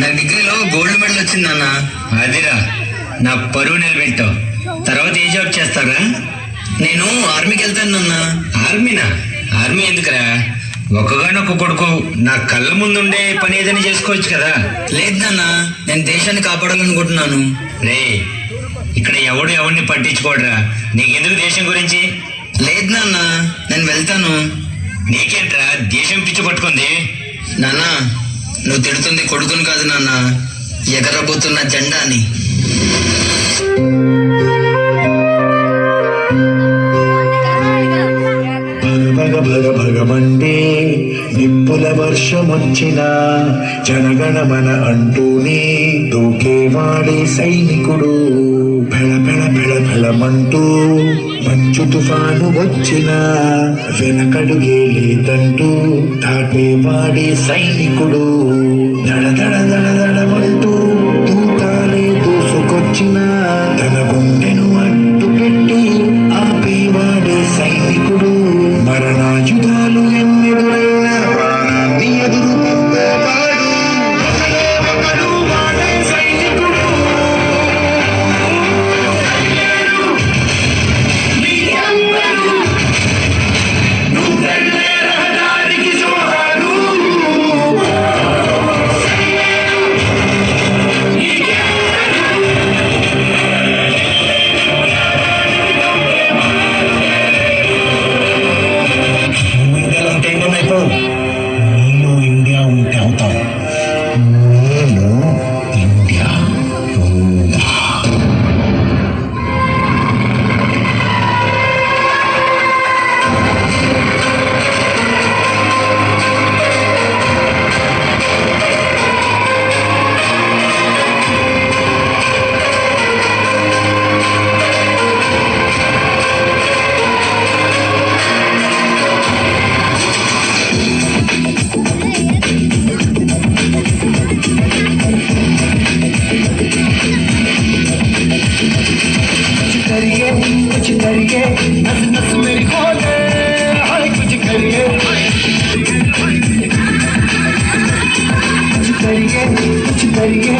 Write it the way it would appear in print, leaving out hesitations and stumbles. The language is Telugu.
నా డిగ్రీలో గోల్డ్ మెడల్ వచ్చింది నాన్న. అదిరా నా పరువు నిలబెట్టావు. తర్వాత ఏ జాబ్ చేస్తారా? నేను ఆర్మీకి వెళ్తాను నాన్న. ఆర్మీనా? ఆర్మీ ఎందుకురా? ఒక్కగానొక్క కొడుకు, నా కళ్ళ ముందుండే పని ఏదైనా చేసుకోవచ్చు కదా. లేదు నాన్న, నేను దేశాన్ని కాపాడాలనుకుంటున్నాను. రే, ఇక్కడ ఎవడు ఎవరిని పట్టించుకోడరా. నీకెందుకు దేశం గురించి? లేదు నాన్న, నేను వెళ్తాను. నీకేంట్రా దేశం పిచ్చి పట్టుకుంది? నాన్న, నువ్వు తిడుతుంది కొడుకుని కాదు నాన్న, ఎగరబోతున్న జెండాని. భగమండే నిప్పుల వర్షమొచ్చిన జనగణమన అంటూనే దూకేవాడే సైనికుడు. ఫెళ ఫెళ ఫెళ ఫెళమంటూ మంచు తుఫాను వచ్చిన వెనకడుగే లేదంటూ దాటేవాడే సైనికుడు. దడ దడ దడ దడమంటూ దూతాలే దూసుకొచ్చిన తన గుండెను అడ్డు పెట్టి ఆపేవాడే సైనికుడు. మరణాయుధాలు ఎన్నెదురైనా ప్రాణాన్ని ఎదురు పొందేవాడు ఒకడు వాడే సైనికుడు. నువ్వెళ్ళే రహదారికి జోహారు. నేను ఇండియా ఉంటే అవుతాను. నేను ఇండియా ఉందా? कुछ करिए नस नस मेरी खोले, हाय कुछ करिए कुछ करिए कुछ करिए